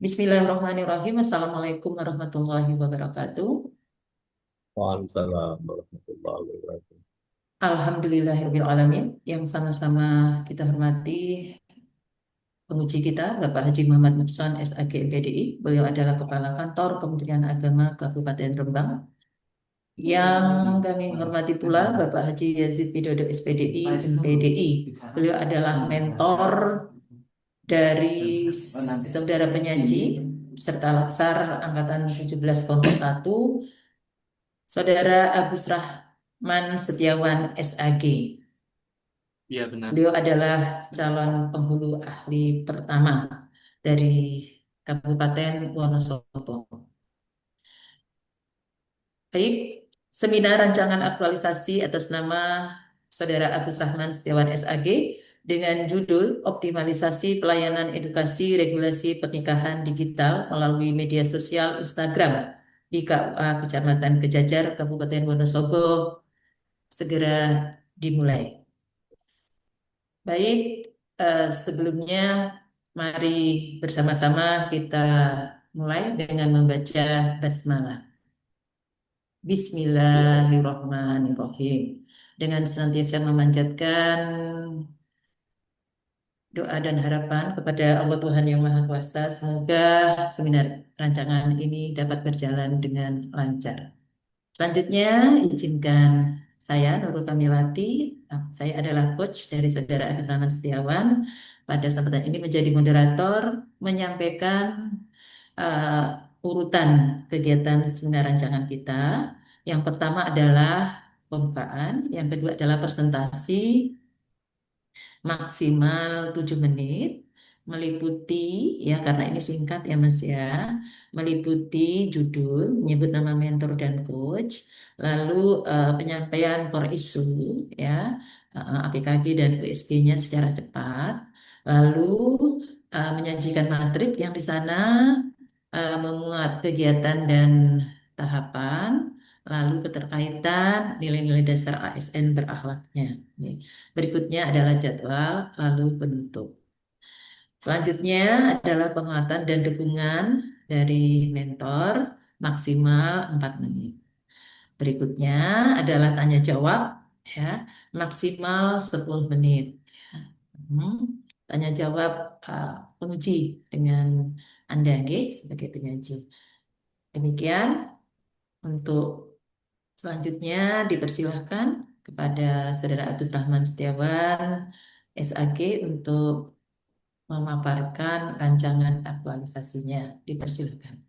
Bismillahirrahmanirrahim. Assalamualaikum warahmatullahi wabarakatuh. Waalaikumsalam warahmatullahi wabarakatuh. Alhamdulillahirabbil alamin. Yang sama-sama kita hormati penguji kita, Bapak Haji Muhammad Mukson, SAG MPDI. Beliau adalah Kepala Kantor Kementerian Agama Kabupaten Rembang. Yang kami hormati pula Bapak Haji Yazid Widodo SPDI MPDI. Beliau adalah mentor dari saudara penyaji serta Laksar Angkatan 17 Kelompok 1, Saudara Agus Rahman Setiawan SAG. Iya benar. Beliau adalah calon penghulu ahli pertama dari Kabupaten Wonosobo. Baik, seminar rancangan aktualisasi atas nama Saudara Agus Rahman Setiawan SAG dengan judul Optimalisasi Pelayanan Edukasi Regulasi Pernikahan Digital melalui media sosial Instagram di KUA Kecamatan Kejajar, Kabupaten Wonosobo segera dimulai. Baik, sebelumnya mari bersama-sama kita mulai dengan membaca basmalah. Bismillahirrahmanirrahim. Dengan senantiasa memanjatkan doa dan harapan kepada Allah Tuhan Yang Maha Kuasa, semoga seminar rancangan ini dapat berjalan dengan lancar. Selanjutnya, izinkan saya, Nurul Kamilati, saya adalah coach dari Saudara Agus Rahman Setiawan. Pada kesempatan ini menjadi moderator, menyampaikan urutan kegiatan seminar rancangan kita. Yang pertama adalah pembukaan, yang kedua adalah presentasi, maksimal 7 menit, meliputi, ya karena ini singkat ya Mas ya, meliputi judul, menyebut nama mentor dan coach, lalu penyampaian core issue, ya, APKG dan USP-nya secara cepat, lalu menyajikan matrik yang di sana memuat kegiatan dan tahapan, lalu keterkaitan nilai-nilai dasar ASN berakhlaknya. Nih. Berikutnya adalah jadwal, lalu penutup. Selanjutnya adalah penguatan dan dukungan dari mentor maksimal 4 menit. Berikutnya adalah tanya jawab ya, maksimal 10 menit. Hmm, Tanya jawab penguji dengan Anda nggih, sebagai penyaji. Demikian untuk selanjutnya dipersilahkan kepada Saudara Agus Rahman Setiawan SAG untuk memaparkan rancangan aktualisasinya. Dipersilahkan.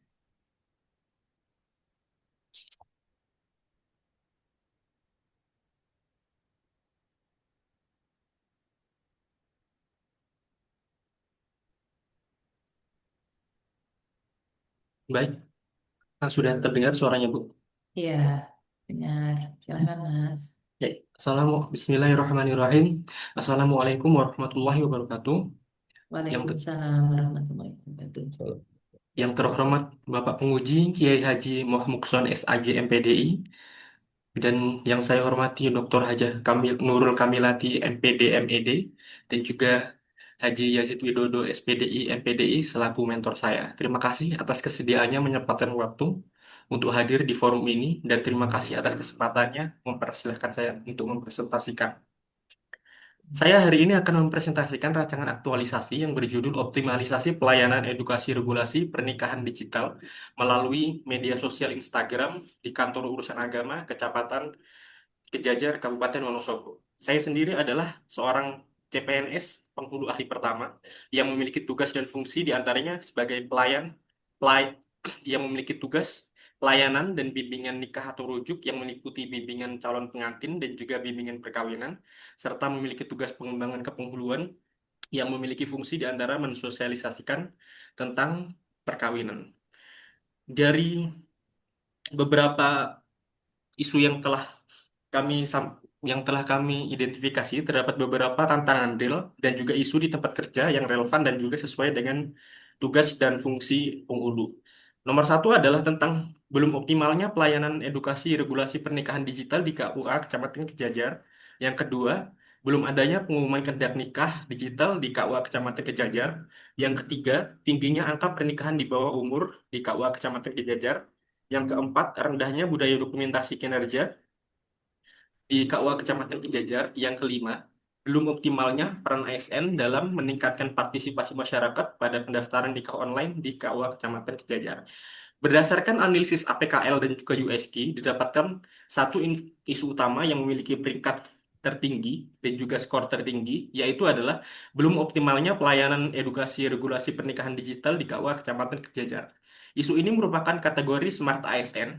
Baik, sudah terdengar suaranya, Bu. Iya, benar. Silakan, Mas. Ya, Bismillahirrahmanirrahim. Assalamualaikum warahmatullahi wabarakatuh. Yang ter- Waalaikumsalam warahmatullahi wabarakatuh. yang terhormat Bapak Penguji Kiai Haji Muhammad Mukson SAG MPDI dan yang saya hormati Dr. Haja Nurul Kamilati MPD MED dan juga Haji Yazid Widodo SPDI MPDI selaku mentor saya. Terima kasih atas kesediaannya menyempatkan waktu untuk hadir di forum ini dan terima kasih atas kesempatannya mempersilahkan saya untuk mempresentasikan. Saya hari ini akan mempresentasikan rancangan aktualisasi yang berjudul Optimalisasi Pelayanan Edukasi Regulasi Pernikahan Digital melalui media sosial Instagram di Kantor Urusan Agama Kecamatan Kejajar, Kabupaten Wonosobo. Saya sendiri adalah seorang CPNS penghulu ahli pertama yang memiliki tugas dan fungsi diantaranya sebagai pelay, yang memiliki tugas pelayanan dan bimbingan nikah atau rujuk yang meliputi bimbingan calon pengantin dan juga bimbingan perkawinan, serta memiliki tugas pengembangan kepenghuluan yang memiliki fungsi diantara mensosialisasikan tentang perkawinan. Dari beberapa isu yang telah kami identifikasi terdapat beberapa tantangan real dan juga isu di tempat kerja yang relevan dan juga sesuai dengan tugas dan fungsi penghulu. Nomor satu adalah tentang belum optimalnya pelayanan edukasi regulasi pernikahan digital di KUA Kecamatan Kejajar. Yang kedua, belum adanya pengumuman kehendak nikah digital di KUA Kecamatan Kejajar. Yang ketiga, tingginya angka pernikahan di bawah umur di KUA Kecamatan Kejajar. Yang keempat, rendahnya budaya dokumentasi kinerja di KUA Kecamatan Kejajar. Yang kelima, belum optimalnya peran ASN dalam meningkatkan partisipasi masyarakat pada pendaftaran nikah online di KUA Kecamatan Kejajar. Berdasarkan analisis APKL dan juga USG, didapatkan satu isu utama yang memiliki peringkat tertinggi dan juga skor tertinggi, yaitu adalah belum optimalnya pelayanan edukasi regulasi pernikahan digital di KUA Kecamatan Kejajar. Isu ini merupakan kategori Smart ASN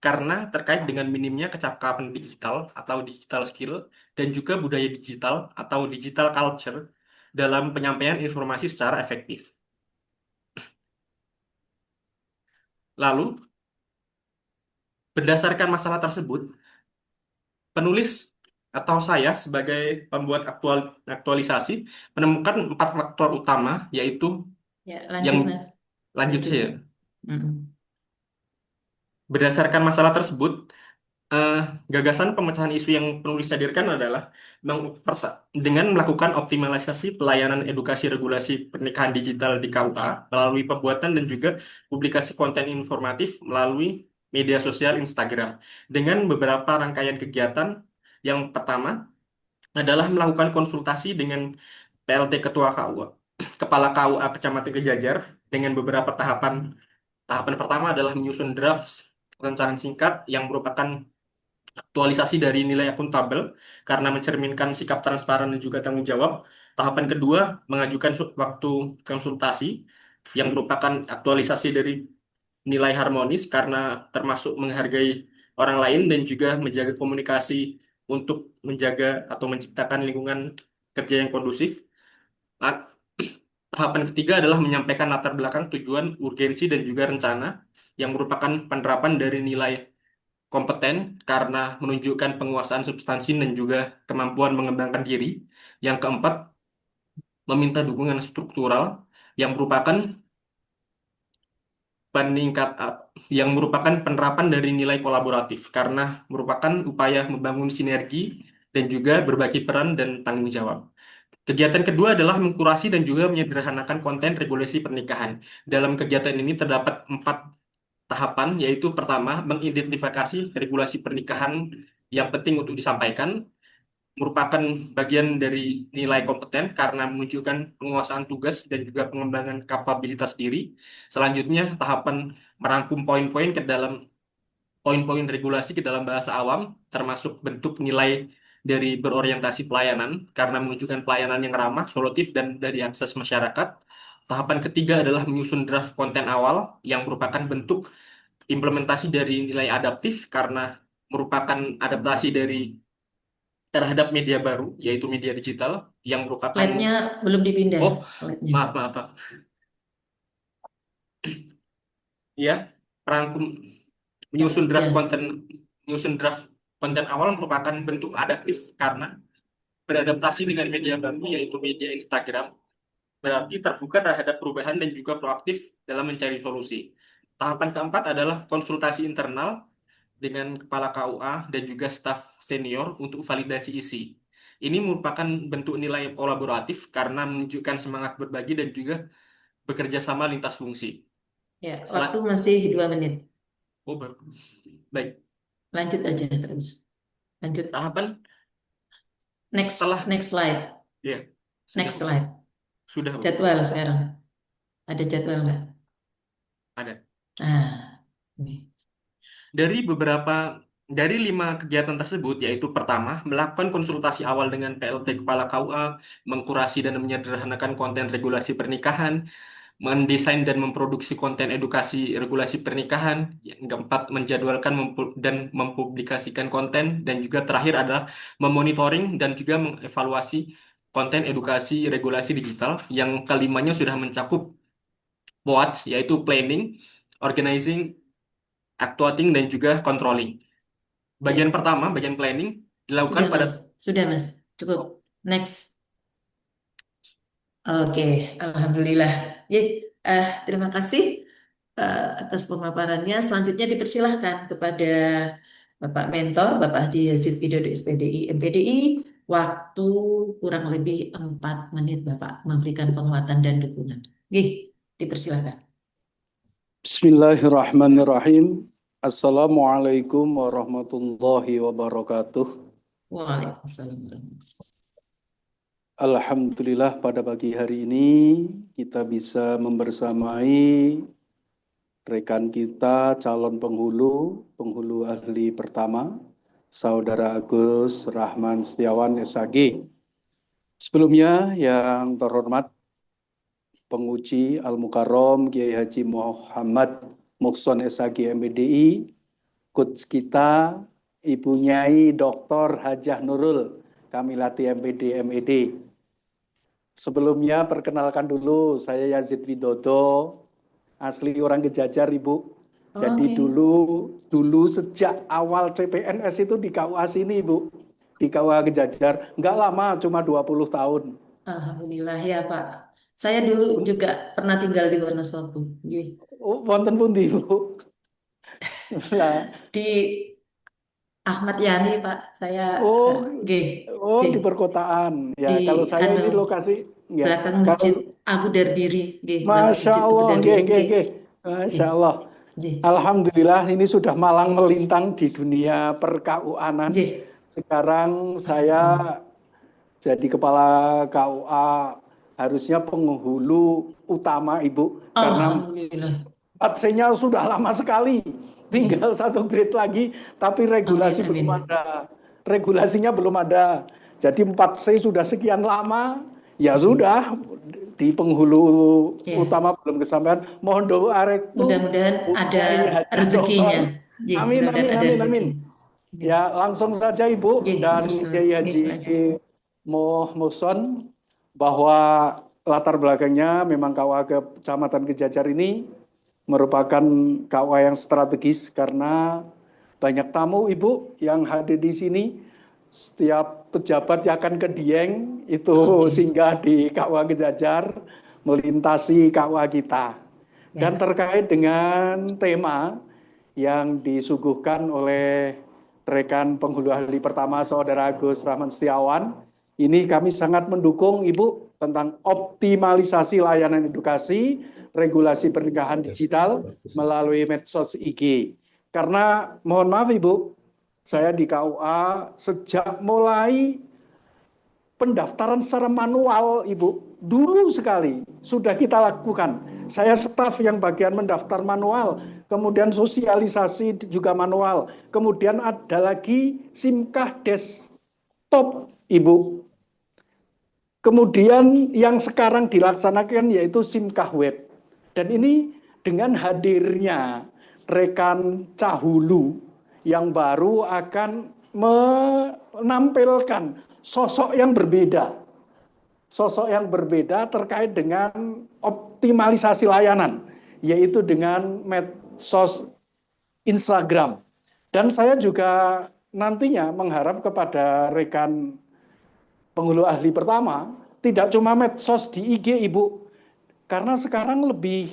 karena terkait dengan minimnya kecakapan digital atau digital skill dan juga budaya digital atau digital culture dalam penyampaian informasi secara efektif. Lalu, berdasarkan masalah tersebut, penulis atau saya sebagai pembuat aktualisasi menemukan empat faktor utama, yaitu Ya, yang lanjut Mas. lanjut Lanjut. saja. Mm-mm. Berdasarkan masalah tersebut, eh, gagasan pemecahan isu yang penulis hadirkan adalah dengan melakukan optimalisasi pelayanan edukasi regulasi pernikahan digital di KUA melalui pembuatan dan juga publikasi konten informatif melalui media sosial Instagram dengan beberapa rangkaian kegiatan. Yang pertama adalah melakukan konsultasi dengan PLT Ketua KUA, Kepala KUA Kecamatan Kejajar dengan beberapa tahapan. Tahapan pertama adalah menyusun draft rancangan singkat yang merupakan aktualisasi dari nilai akuntabel karena mencerminkan sikap transparan dan juga tanggung jawab. Tahapan kedua, mengajukan waktu konsultasi yang merupakan aktualisasi dari nilai harmonis karena termasuk menghargai orang lain dan juga menjaga komunikasi untuk menjaga atau menciptakan lingkungan kerja yang kondusif. Nah, tahapan ketiga adalah menyampaikan latar belakang tujuan, urgensi, dan juga rencana yang merupakan penerapan dari nilai kompeten karena menunjukkan penguasaan substansi dan juga kemampuan mengembangkan diri. Yang keempat, meminta dukungan struktural yang merupakan peningkat yang merupakan penerapan dari nilai kolaboratif karena merupakan upaya membangun sinergi dan juga berbagi peran dan tanggung jawab. Kegiatan kedua adalah mengkurasi dan juga menyederhanakan konten regulasi pernikahan. Dalam kegiatan ini terdapat empat tahapan, yaitu pertama, mengidentifikasi regulasi pernikahan yang penting untuk disampaikan, merupakan bagian dari nilai kompeten karena menunjukkan penguasaan tugas dan juga pengembangan kapabilitas diri. Selanjutnya, tahapan merangkum poin-poin ke dalam poin-poin regulasi ke dalam bahasa awam, termasuk bentuk nilai dari berorientasi pelayanan karena menunjukkan pelayanan yang ramah, solutif, dan dari akses masyarakat. Tahapan ketiga adalah menyusun draft konten awal yang merupakan bentuk implementasi dari nilai adaptif karena merupakan adaptasi dari terhadap media baru, yaitu media digital, yang merupakan, Slide-nya belum dipindah. oh, Slide-nya. maaf, ya, rangkum, Ya, menyusun draft ya. konten, menyusun draft konten awal merupakan bentuk adaptif karena beradaptasi dengan media baru, yaitu media Instagram, berarti terbuka terhadap perubahan dan juga proaktif dalam mencari solusi. Tahapan keempat adalah konsultasi internal dengan kepala KUA dan juga staf senior untuk validasi isi. Ini merupakan bentuk nilai kolaboratif karena menunjukkan semangat berbagi dan juga bekerja sama lintas fungsi. Ya, waktu Selat, masih 2 menit. oh, baik. Lanjut aja terus. Lanjut. Tahapan Next, setelah, next slide. ya, sudah Next Bu. slide. Sudah Bu. Jadwal sekarang. Ada jadwal nggak? Ada. Ah, ini. Dari beberapa dari 5 kegiatan tersebut, yaitu pertama, melakukan konsultasi awal dengan PLT Kepala KUA, mengkurasi dan menyederhanakan konten regulasi pernikahan, mendesain dan memproduksi konten edukasi regulasi pernikahan. Yang keempat, menjadwalkan dan mempublikasikan konten. Dan juga terakhir adalah memonitoring dan juga mengevaluasi konten edukasi regulasi digital. Yang kelimanya sudah mencakup POAT, yaitu planning, organizing, actuating, dan juga controlling. Bagian Ya, pertama, bagian planning, dilakukan sudah pada, Mas. Sudah Mas. Cukup. oh, Next. Oke, Alhamdulillah. Ya, terima kasih atas pemaparannya. Selanjutnya dipersilahkan kepada Bapak Mentor, Bapak Haji Yazid Widodo SPDI, MPDI, Waktu kurang lebih 4 menit Bapak memberikan penguatan dan dukungan. Gih, dipersilakan. Bismillahirrahmanirrahim. Assalamualaikum warahmatullahi wabarakatuh. Waalaikumsalam warahmatullahi Alhamdulillah pada pagi hari ini kita bisa membersamai rekan kita calon penghulu ahli pertama, Saudara Agus Rahman Setiawan SAG. Sebelumnya yang terhormat penguji Al-Mukarrom Kiai Haji Muhammad Muhson SAG MPDI, coach kita Ibu Nyai Dr. Hajah Nurul Kamilati MPD MED. Sebelumnya perkenalkan dulu, saya Yazid Widodo, asli orang Gejajar Ibu. Jadi Oke. dulu sejak awal CPNS itu di KUA sini Ibu, di KUA Gejajar. Enggak lama, cuma 20 tahun. Alhamdulillah ya Pak. Saya dulu juga pernah tinggal di Wonosobo. Gih. Oh, wonten pundi Ibu? Lah, Di Ahmad Yani Pak. Saya oh, gih. di Gih. perkotaan. Di Ya, kalau saya anu ini lokasi, ya. belakang Masjid Kalau Abu Dardiri. Gih, belakang Masya Masjid Abu Allah, Dardiri. nggih, nggih, Gih. nggih. Gih. Masya Allah. Gih. Alhamdulillah ini sudah malang melintang di dunia perKUA-an. Gih. Sekarang saya Alhamdulillah. jadi kepala KUA, harusnya penghulu utama Ibu, karena Alhamdulillah. absennya sudah lama sekali. Gih. Tinggal satu grade lagi, tapi Amin, regulasi belum amin. ada. Regulasinya belum ada. Jadi 4C sudah sekian lama, ya Gih. sudah di penghulu Ya. utama belum kesampaian. Mohon doa rektu Mudah-mudahan ada Kiai Haji rezekinya. Doktor. Gih, Amin, mudah-mudahan amin, ada amin, rezeki. amin. Gih. Ya, langsung saja Ibu Gih, dan dipersilakan. Kiai Gih, Haji lanjut. Muhson, bahwa latar belakangnya memang KUA Kecamatan Gejajar ini merupakan KUA yang strategis karena banyak tamu Ibu yang hadir di sini. Setiap pejabat yang akan ke Dieng itu Oke. singgah di KUA Gejajar, melintasi KUA kita. Dan Ya. terkait dengan tema yang disuguhkan oleh rekan penghulu ahli pertama Saudara Agus Rahman Setiawan, ini kami sangat mendukung Ibu tentang optimalisasi layanan edukasi, regulasi pernikahan digital melalui medsos IG. Karena mohon maaf Ibu, Ya. saya di KUA sejak mulai pendaftaran secara manual, Ibu, dulu sekali sudah kita lakukan. Saya staf yang bagian mendaftar manual, kemudian sosialisasi juga manual, kemudian ada lagi SIMKah desktop, Ibu. Kemudian yang sekarang dilaksanakan yaitu SIMKah web. Dan ini dengan hadirnya rekan Cahulu yang baru akan menampilkan sosok yang berbeda. Sosok yang berbeda terkait dengan optimalisasi layanan, yaitu dengan medsos Instagram. Dan saya juga nantinya mengharap kepada rekan penghulu ahli pertama, tidak cuma medsos di IG Ibu, karena sekarang lebih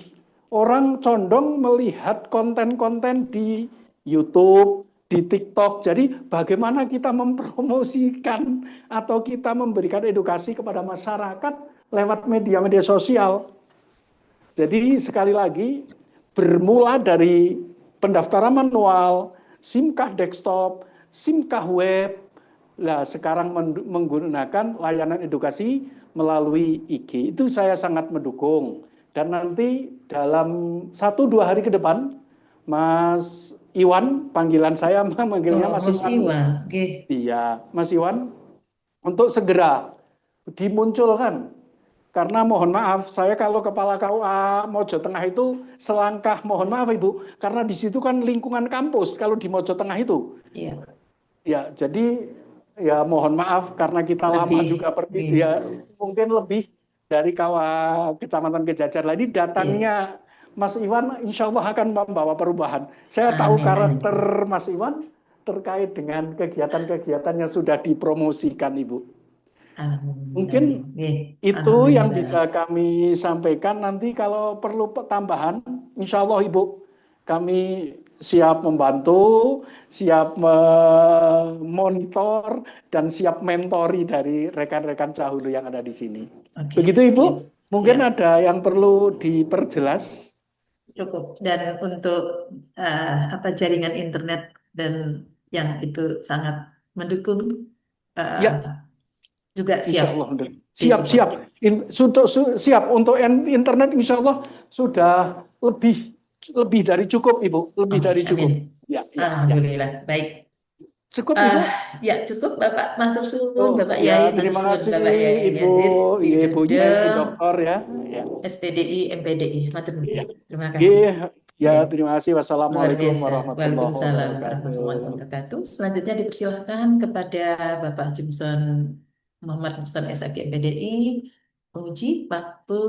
orang condong melihat konten-konten di YouTube, di TikTok. Jadi bagaimana kita mempromosikan atau kita memberikan edukasi kepada masyarakat lewat media-media sosial. Jadi sekali lagi bermula dari pendaftaran manual, SIMKah desktop, SIMKah web. Nah, sekarang menggunakan layanan edukasi melalui IG. Itu saya sangat mendukung. Dan nanti dalam 1-2 hari ke depan, Mas Iwan, panggilan saya manggilnya Oh, Mas Mas Iwan. Iwan. Gih. Iya, Mas Iwan, untuk segera dimunculkan. Karena mohon maaf, saya kalau kepala KUA Mojo Tengah itu selangkah, mohon maaf Ibu, karena di situ kan lingkungan kampus kalau di Mojo Tengah itu. Iya. Ya, jadi ya mohon maaf karena kita lama Lebih. juga pergi, Gih. ya mungkin lebih dari KUA Kecamatan Gejajar. Ini Iya. datangnya Mas Iwan insya Allah akan membawa perubahan. Saya tahu Amin, karakter amin. Mas Iwan terkait dengan kegiatan-kegiatan yang sudah dipromosikan Ibu. Alhamdulillah. Mungkin Gih. itu yang Alhamdulillah. bisa kami sampaikan. Nanti kalau perlu tambahan, insya Allah Ibu, kami siap membantu, siap memonitor, dan siap mentori dari rekan-rekan cahulu yang ada di sini. Oke, Begitu Ibu, siap, mungkin siap. ada yang perlu diperjelas. Cukup. Dan untuk apa jaringan internet dan yang itu sangat mendukung eh, Ya, juga siap insya Allah. Siap, disupport. siap. Siap untuk internet, insya Allah sudah lebih dari cukup, Ibu. Lebih Oke, dari amin. cukup. Ya, ya, ya. Alhamdulillah. Baik. Cukup, Ah, Ibu. ya cukup Bapak Matur suwun, Oh, Bapak ya, Yai Matur terima suwun, kasih Bapak Yai Ibu, Yazid ya, Ibu Pidede Nyai Dokter ya. Ya, SPDI MPDI. Matur ya. nuwun. Terima Oke, kasih. ya, Ya, terima kasih. luar Wassalamualaikum biasa. warahmatullahi Waalaikumsalam warahmatullahi wabarakatuh. wabarakatuh. Selanjutnya dipersilahkan kepada Bapak Jimson Muhammad Muhsan SAG MPDI menguji waktu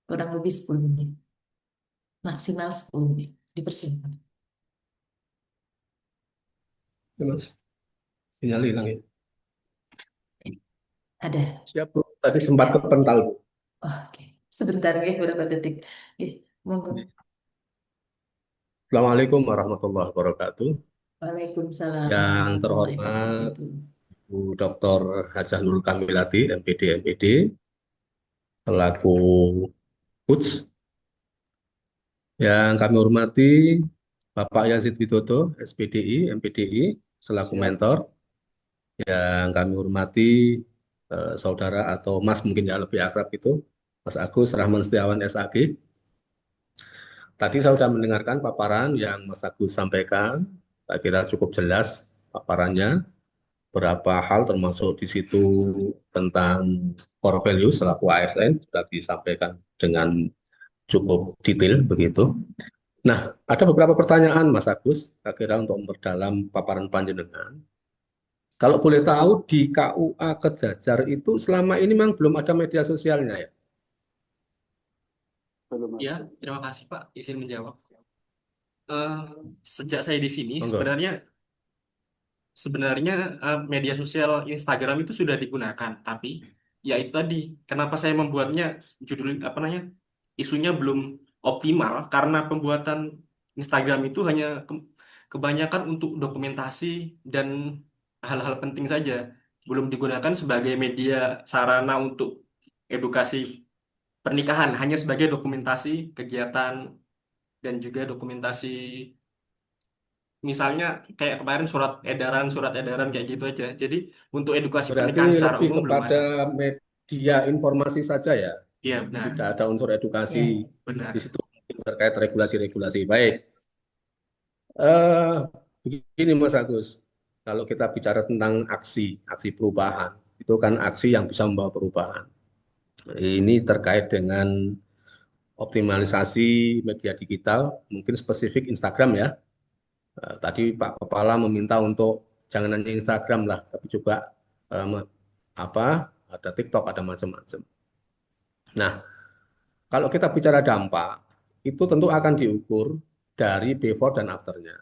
kurang lebih 10 menit, maksimal 10 menit. Dipersilahkan. Ya, Mas, sinyal hilang ya. Ada. Siap, Bu. Tadi sempat Ya. kepental, Bu. Oh, oke. Sebentar ya, beberapa detik. Monggo. Assalamualaikum warahmatullahi wabarakatuh. Waalaikumsalam Yang warahmatullahi terhormat wabarakatuh. Bu Dr. Hajah Nurul Kamilati, MPD, MPD, selaku Coach. Yang kami hormati Bapak Yazid Widodo, SPDI, MPDI, selaku Siap. mentor. Yang kami hormati saudara atau Mas mungkin ya lebih akrab itu, Mas Agus Rahman Setiawan SAG. Tadi saya sudah mendengarkan paparan yang Mas Agus sampaikan. Saya kira cukup jelas paparannya. Berapa hal termasuk di situ tentang core value selaku ASN sudah disampaikan dengan cukup detail begitu. Nah, ada beberapa pertanyaan Mas Agus, saya kira untuk memperdalam paparan panjenengan. Kalau boleh tahu di KUA Kejajar itu selama ini memang belum ada media sosialnya ya? Belum Ya, ada. terima kasih Pak. Izin menjawab. Eh, Sejak saya di sini, Monggo. sebenarnya media sosial Instagram itu sudah digunakan, tapi ya itu tadi, kenapa saya membuatnya judul apa namanya isunya belum optimal karena pembuatan Instagram itu hanya kebanyakan untuk dokumentasi dan hal-hal penting saja, belum digunakan sebagai media sarana untuk edukasi pernikahan, hanya sebagai dokumentasi kegiatan dan juga dokumentasi. Misalnya kayak kemarin surat edaran kayak gitu aja. Jadi untuk edukasi Berarti pernikahan secara lebih umum belum kepada ada. media informasi saja ya? Iya benar. Tidak ada unsur edukasi Ya, di Benar. situ mungkin terkait regulasi-regulasi. Baik, eh, begini Mas Agus, kalau kita bicara tentang aksi perubahan, itu kan aksi yang bisa membawa perubahan. Ini terkait dengan optimalisasi media digital, mungkin spesifik Instagram ya. Tadi Pak Kepala meminta untuk jangan hanya Instagram lah, tapi juga apa, ada TikTok, ada macam-macam. Nah, kalau kita bicara dampak, itu tentu akan diukur dari before dan afternya.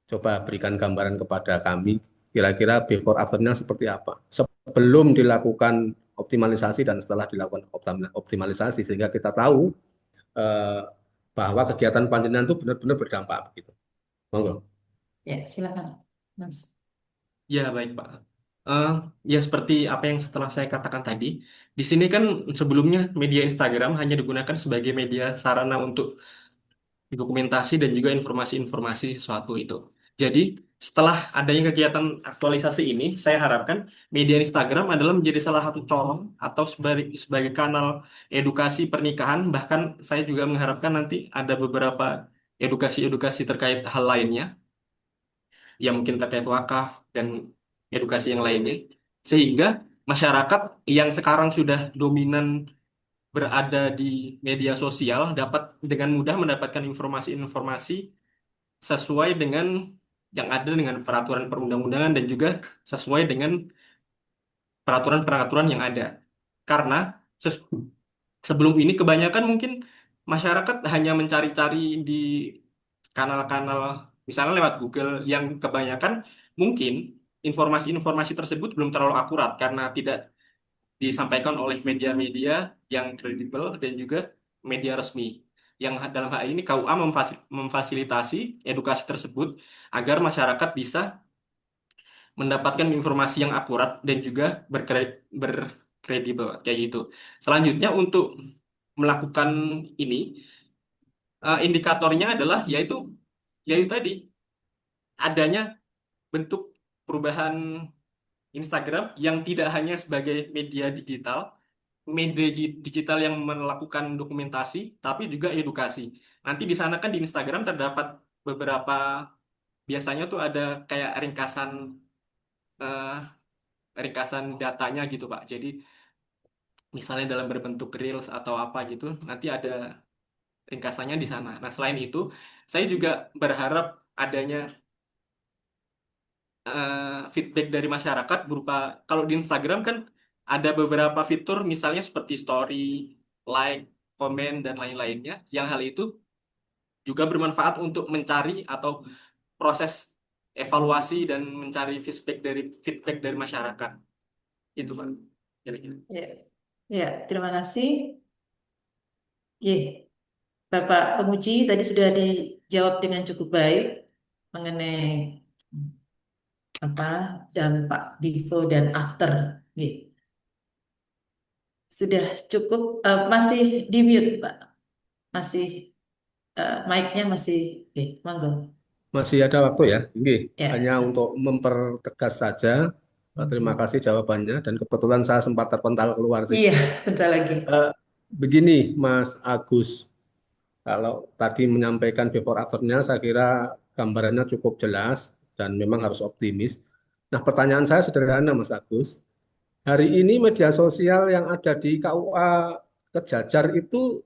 Coba berikan gambaran kepada kami, kira-kira before afternya seperti apa. Sebelum dilakukan optimalisasi dan setelah dilakukan optimalisasi, sehingga kita tahu eh, bahwa kegiatan panjenengan itu benar-benar berdampak begitu. Monggo. ya silakan, Mas. Ya baik Pak. Eh, Ya seperti apa yang setelah saya katakan tadi, di sini kan sebelumnya media Instagram hanya digunakan sebagai media sarana untuk dokumentasi dan juga informasi-informasi sesuatu itu. Jadi, setelah adanya kegiatan aktualisasi ini, saya harapkan media Instagram adalah menjadi salah satu corong atau sebagai kanal edukasi pernikahan. Bahkan saya juga mengharapkan nanti ada beberapa edukasi-edukasi terkait hal lainnya, yang mungkin terkait wakaf dan edukasi yang lainnya. Sehingga masyarakat yang sekarang sudah dominan berada di media sosial dapat dengan mudah mendapatkan informasi-informasi sesuai dengan yang ada dengan peraturan perundang-undangan dan juga sesuai dengan peraturan-peraturan yang ada. Karena ses- sebelum ini kebanyakan mungkin masyarakat hanya mencari-cari di kanal-kanal misalnya lewat Google yang kebanyakan mungkin informasi-informasi tersebut belum terlalu akurat karena tidak disampaikan oleh media-media yang kredibel dan juga media resmi. yang dalam hal ini KUA memfasilitasi edukasi tersebut agar masyarakat bisa mendapatkan informasi yang akurat dan juga berkredibel kayak gitu. Selanjutnya untuk melakukan ini, indikatornya adalah yaitu tadi adanya bentuk perubahan Instagram yang tidak hanya sebagai media digital yang melakukan dokumentasi, tapi juga edukasi. Nanti di sana kan di Instagram terdapat beberapa, biasanya tuh ada kayak eh, ringkasan datanya gitu Pak. Jadi misalnya dalam berbentuk reels atau apa gitu, nanti ada ringkasannya di sana. Nah, selain itu, saya juga berharap adanya feedback dari masyarakat berupa, kalau di Instagram kan ada beberapa fitur misalnya seperti story, like, komen, dan lain-lainnya, yang hal itu juga bermanfaat untuk mencari atau proses evaluasi dan mencari feedback dari masyarakat. Itu Pak. Kira-kira. Ya, ya, terima kasih. Ye, Bapak Penguji tadi sudah dijawab dengan cukup baik mengenai apa dampak before dan after. Ye, sudah cukup. Masih di mute, Pak. Masih mic-nya masih. Monggo. Masih ada waktu ya. Ini Ya, hanya untuk mempertegas saja. Terima kasih jawabannya dan kebetulan saya sempat terpental keluar sih. Iya, bentar lagi. Eh, Begini, Mas Agus, kalau tadi menyampaikan before after-nya, saya kira gambarannya cukup jelas dan memang harus optimis. Nah, pertanyaan saya sederhana, Mas Agus. Hari ini media sosial yang ada di KUA Kejajar itu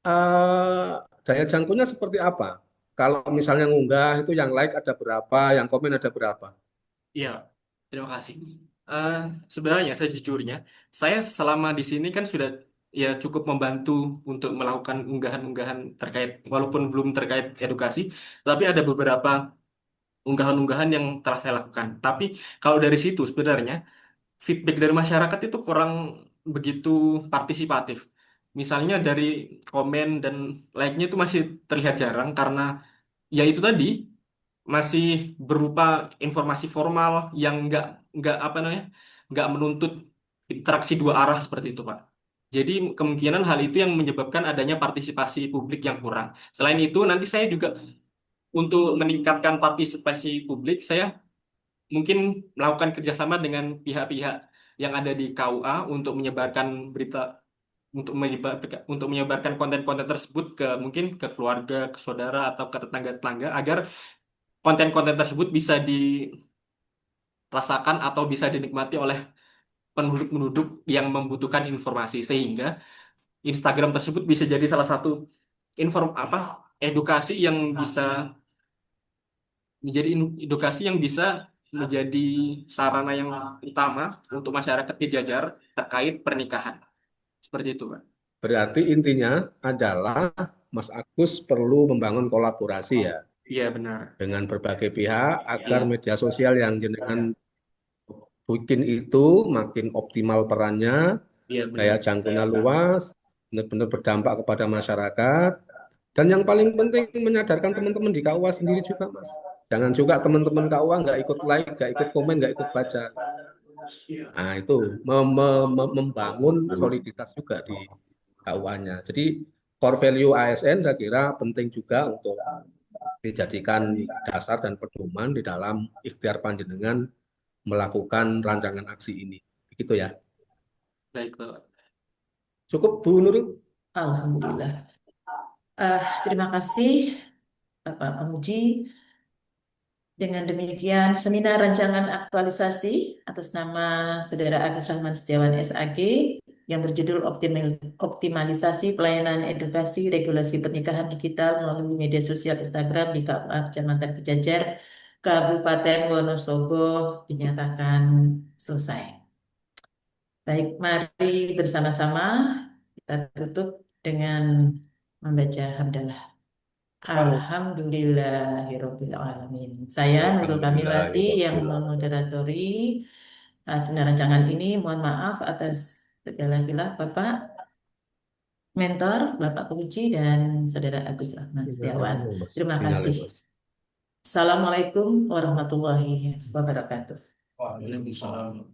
eh, daya jangkaunya seperti apa? Kalau misalnya ngunggah itu yang like ada berapa, yang komen ada berapa? Iya, terima kasih. Eh, Sebenarnya sejujurnya, saya selama di sini kan sudah ya cukup membantu untuk melakukan unggahan-unggahan terkait, walaupun belum terkait edukasi, tapi ada beberapa unggahan-unggahan yang telah saya lakukan. Tapi kalau dari situ sebenarnya feedback dari masyarakat itu kurang begitu partisipatif. Misalnya dari komen dan like-nya itu masih terlihat jarang karena ya itu tadi masih berupa informasi formal yang nggak apa namanya, nggak menuntut interaksi dua arah seperti itu Pak. Jadi kemungkinan hal itu yang menyebabkan adanya partisipasi publik yang kurang. Selain itu nanti saya juga untuk meningkatkan partisipasi publik, saya mungkin melakukan kerjasama dengan pihak-pihak yang ada di KUA untuk menyebarkan berita, untuk menyebarkan konten-konten tersebut ke mungkin ke keluarga, ke saudara atau ke tetangga-tetangga agar konten-konten tersebut bisa dirasakan atau bisa dinikmati oleh penduduk-penduduk yang membutuhkan informasi, sehingga Instagram tersebut bisa jadi salah satu edukasi yang bisa edukasi yang bisa menjadi sarana yang utama untuk masyarakat Jejajar terkait pernikahan. Seperti itu, Pak. Berarti intinya adalah Mas Agus perlu membangun kolaborasi ya Iya, benar. dengan berbagai pihak agar Iya, media sosial yang jenengan bikin itu makin optimal perannya, iya daya benar. jangkaunya luas, benar-benar berdampak kepada masyarakat. Dan yang paling penting menyadarkan teman-teman di KUA sendiri juga, Mas. Jangan juga teman-teman KUA nggak ikut like, nggak ikut komen, nggak ikut baca. Nah, itu membangun soliditas juga di KUA-nya. Jadi core value ASN saya kira penting juga untuk dijadikan dasar dan pedoman di dalam ikhtiar panjenengan melakukan rancangan aksi ini. Begitu ya. Baik, Pak. Cukup Bu Nurul? Alhamdulillah. Terima kasih Bapak Penguji. Dengan demikian, seminar rancangan aktualisasi atas nama Saudara Agus Rahman Setiawan SAG yang berjudul Optimalisasi Pelayanan Edukasi Regulasi Pernikahan Digital melalui media sosial Instagram di KUA Kecamatan Kejajar, Kabupaten Wonosobo dinyatakan selesai. Baik, mari bersama-sama kita tutup dengan membaca hamdalah. Alhamdulillahirabbil alamin. Saya Nurul Kamilati yang memoderatori seminar rancangan ini. Mohon maaf atas segala khilaf, Bapak. mentor, Bapak Penguji, dan Saudara Agus Rahman Setiawan. Terima Sinyalnya, kasih. Mas. Assalamualaikum warahmatullahi wabarakatuh. Waalaikumsalam.